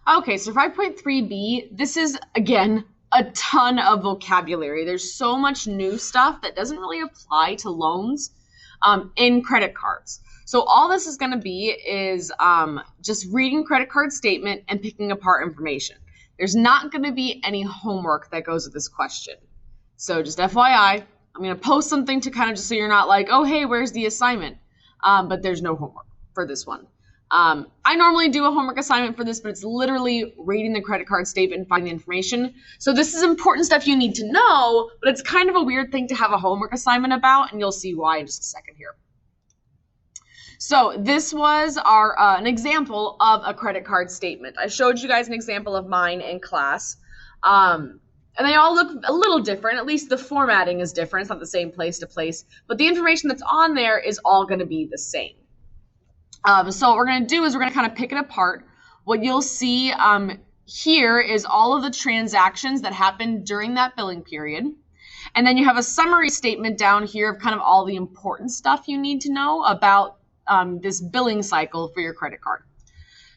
Okay, so 5.3b, this is, again, a ton of vocabulary. There's so much new stuff that doesn't really apply to loans in credit cards. So all this is going to be is just reading credit card statement and picking apart information. There's not going to be any homework that goes with this question. So just FYI, I'm going to post something to kind of just so you're not like, oh, hey, where's the assignment? But there's no homework for this one. I normally do a homework assignment for this, but it's literally reading the credit card statement and finding the information. So this is important stuff you need to know, but it's kind of a weird thing to have a homework assignment about, and you'll see why in just a second here. So this was our an example of a credit card statement. I showed you guys an example of mine in class. And they all look a little different. At least the formatting is different. It's not the same place to place. But the information that's on there is all going to be the same. So what we're going to do is we're going to kind of pick it apart. What you'll see here is all of the transactions that happened during that billing period. And then you have a summary statement down here of kind of all the important stuff you need to know about this billing cycle for your credit card.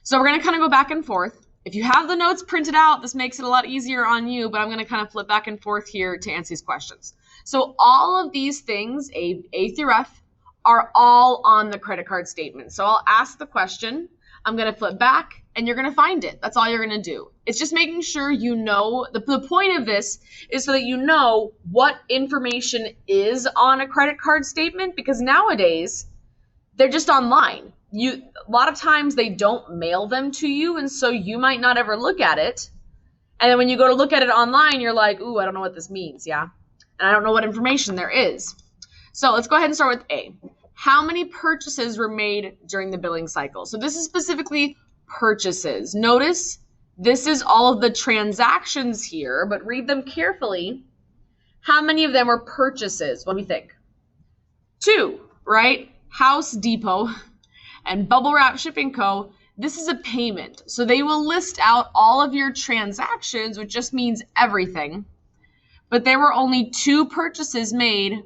So we're going to kind of go back and forth. If you have the notes printed out, this makes it a lot easier on you, but I'm going to kind of flip back and forth here to answer these questions. So all of these things, A through F, are all on the credit card statement. So I'll ask the question, I'm going to flip back, and you're going to find it. That's all you're going to do. It's just making sure you know, the point of this is so that you know what information is on a credit card statement, because nowadays, they're just online. A lot of times they don't mail them to you, and so you might not ever look at it. And then when you go to look at it online, you're like, ooh, I don't know what this means, yeah? And I don't know what information there is. So let's go ahead and start with A. How many purchases were made during the billing cycle? So this is specifically purchases. Notice this is all of the transactions here, but read them carefully. How many of them were purchases? What do you think? 2, right? House Depot and Bubble Wrap Shipping Co., this is a payment. So they will list out all of your transactions, which just means everything. But there were only 2 purchases made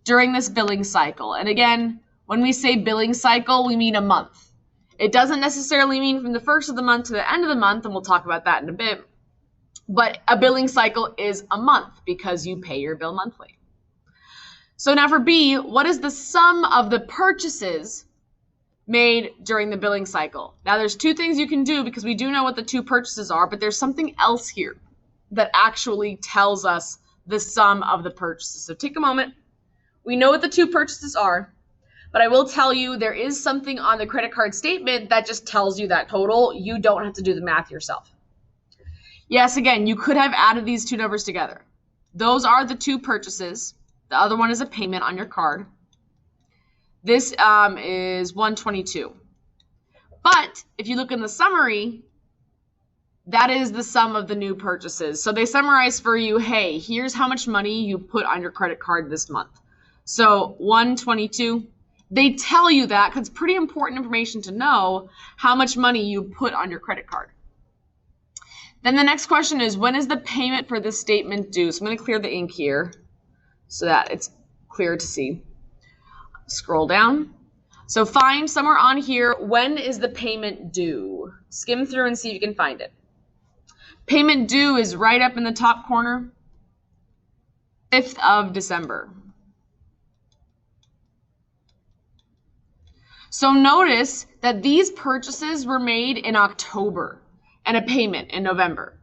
during this billing cycle. And again, when we say billing cycle, we mean a month. It doesn't necessarily mean from the first of the month to the end of the month, and we'll talk about that in a bit. But a billing cycle is a month because you pay your bill monthly. So now for B, what is the sum of the purchases made during the billing cycle? Now there's 2 things you can do because we do know what the 2 purchases are, but there's something else here that actually tells us the sum of the purchases. So take a moment. We know what the 2 purchases are, but I will tell you there is something on the credit card statement that just tells you that total. You don't have to do the math yourself. Yes, again, you could have added these 2 numbers together. Those are the 2 purchases. The other one is a payment on your card. This is 122. But if you look in the summary, that is the sum of the new purchases. So they summarize for you, hey, here's how much money you put on your credit card this month. So 122, they tell you that because it's pretty important information to know how much money you put on your credit card. Then the next question is, when is the payment for this statement due? So I'm going to clear the ink here so that it's clear to see. Scroll down. So find somewhere on here, when is the payment due? Skim through and see if you can find it. Payment due is right up in the top corner, 5th of December. So notice that these purchases were made in October and a payment in November.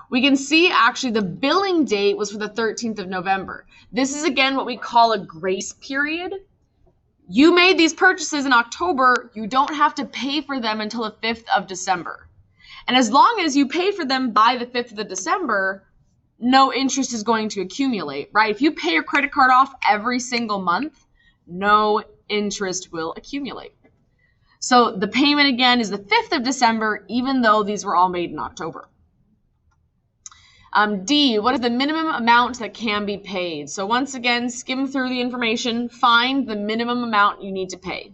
We can see actually the billing date was for the 13th of November. This is again what we call a grace period. You made these purchases in October, you don't have to pay for them until the 5th of December. And as long as you pay for them by the 5th of December, no interest is going to accumulate, right? If you pay your credit card off every single month, no interest will accumulate. So the payment again is the 5th of December, even though these were all made in October. D, what is the minimum amount that can be paid? So once again, skim through the information, find the minimum amount you need to pay.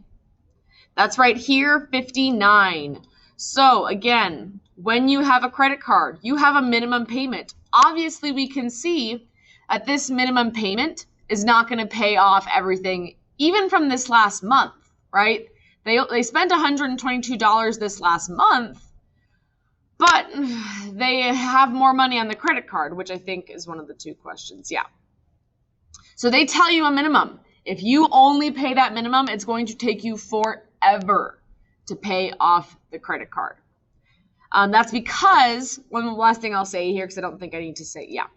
That's right here, $59. So again, when you have a credit card, you have a minimum payment. Obviously, we can see that this minimum payment is not going to pay off everything, even from this last month, right? They spent $122 this last month, but they have more money on the credit card, which I think is one of the two questions. Yeah. So they tell you a minimum. If you only pay that minimum, it's going to take you forever to pay off the credit card. That's because, one last thing I'll say here, because I don't think I need to say, yeah.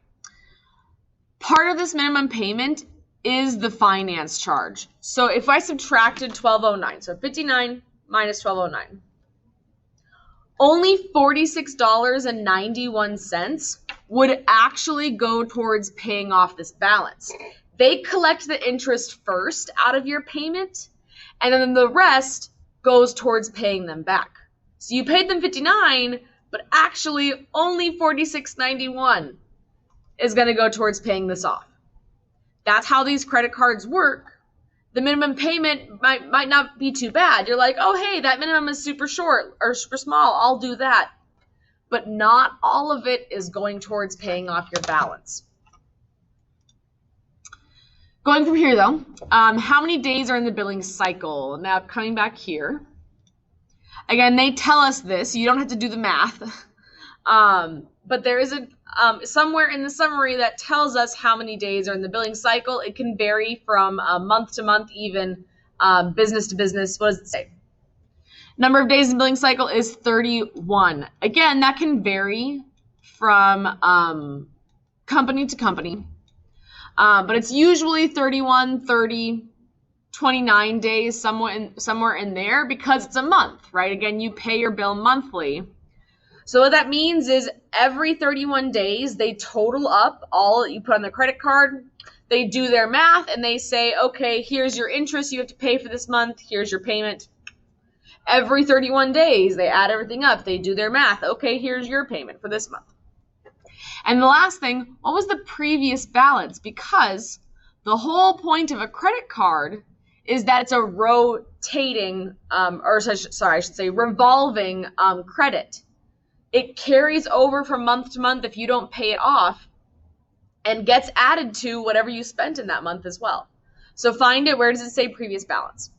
Part of this minimum payment is the finance charge. So if I subtracted $1,209, so 59 minus $1,209, only $46.91 would actually go towards paying off this balance. They collect the interest first out of your payment, and then the rest goes towards paying them back. So you paid them $59, but actually only $46.91 is going to go towards paying this off. That's how these credit cards work. The minimum payment might not be too bad. You're like, oh, hey, that minimum is super short or super small. I'll do that. But not all of it is going towards paying off your balance. Going from here, though, how many days are in the billing cycle? Now, coming back here. Again, they tell us this. You don't have to do the math. But there is somewhere in the summary that tells us how many days are in the billing cycle. It can vary from month to month, even business to business. What does it say? Number of days in the billing cycle is 31. Again, that can vary from company to company. But it's usually 31, 30, 29 days, somewhere in there, because it's a month, right? Again, you pay your bill monthly. So what that means is every 31 days, they total up all that you put on the credit card. They do their math and they say, okay, here's your interest you have to pay for this month. Here's your payment. Every 31 days, they add everything up. They do their math. Okay, here's your payment for this month. And the last thing, what was the previous balance? Because the whole point of a credit card is that it's a rotating, I should say revolving credit. It carries over from month to month if you don't pay it off and gets added to whatever you spent in that month as well. So find it. Where does it say previous balance?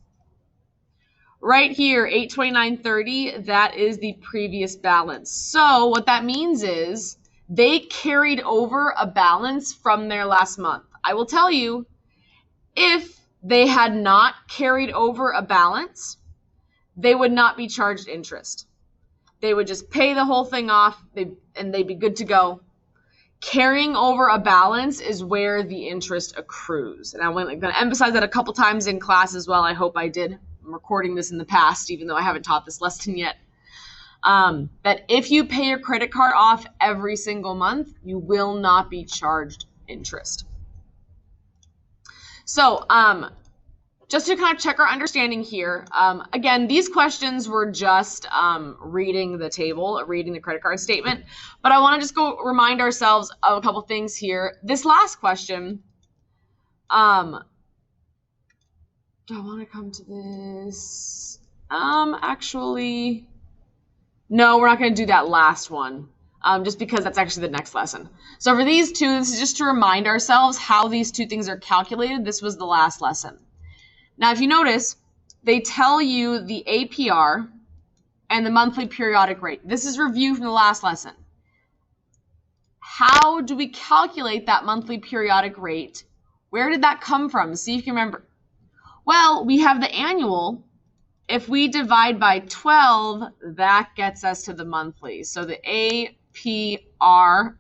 Right here, $829.30, that is the previous balance. So what that means is they carried over a balance from their last month. I will tell you, if they had not carried over a balance, they would not be charged interest. They would just pay the whole thing off and they'd be good to go. Carrying over a balance is where the interest accrues. And I'm going to emphasize that a couple times in class as well. I hope I did. I'm recording this in the past, even though I haven't taught this lesson yet. That if you pay your credit card off every single month, you will not be charged interest. So, just to kind of check our understanding here, again, these questions were just reading the table, reading the credit card statement, but I want to just go remind ourselves of a couple things here. This last question, do I want to come to this? Actually, no, we're not going to do that last one, just because that's actually the next lesson. So for these two, this is just to remind ourselves how these two things are calculated. This was the last lesson. Now, if you notice, they tell you the APR and the monthly periodic rate. This is review from the last lesson. How do we calculate that monthly periodic rate? Where did that come from? See if you remember. Well, we have the annual. If we divide by 12, that gets us to the monthly. So the APR,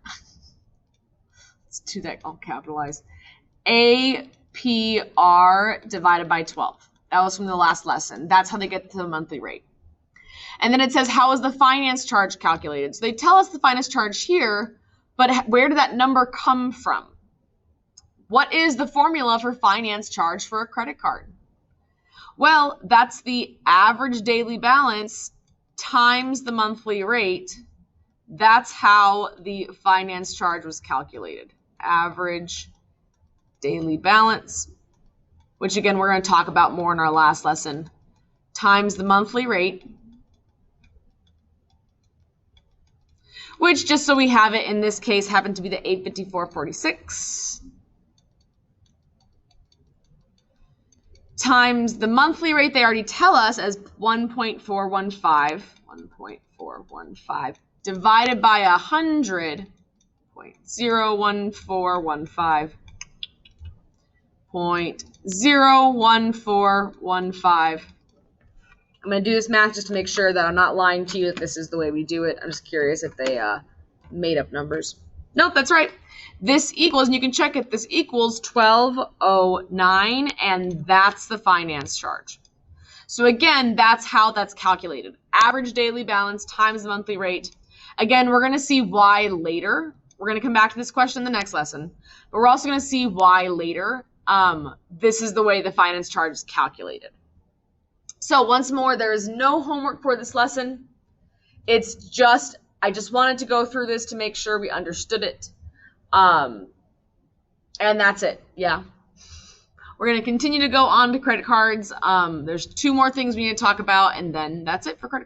let's do that all capitalized. APR divided by 12. That was from the last lesson. That's how they get to the monthly rate. And then it says, how is the finance charge calculated? So they tell us the finance charge here, but where did that number come from? What is the formula for finance charge for a credit card? Well, that's the average daily balance times the monthly rate. That's how the finance charge was calculated. Average daily balance, which again, we're going to talk about more in our last lesson, times the monthly rate, which, just so we have it, in this case, happened to be the $854.46, times the monthly rate they already tell us as 1.415 divided by 100, 0.01415. 0.01415. I'm going to do this math just to make sure that I'm not lying to you that this is the way we do it. I'm just curious if they made up numbers. Nope, that's right. This equals, and you can check it, this equals 1209, and that's the finance charge. So again, that's how that's calculated. Average daily balance times the monthly rate. Again, we're going to see why later. We're going to come back to this question in the next lesson. But we're also going to see why later. This is the way the finance charge is calculated. So once more, there is no homework for this lesson. It's just, I just wanted to go through this to make sure we understood it. And that's it. Yeah. We're going to continue to go on to credit cards. There's 2 more things we need to talk about, and then that's it for credit cards.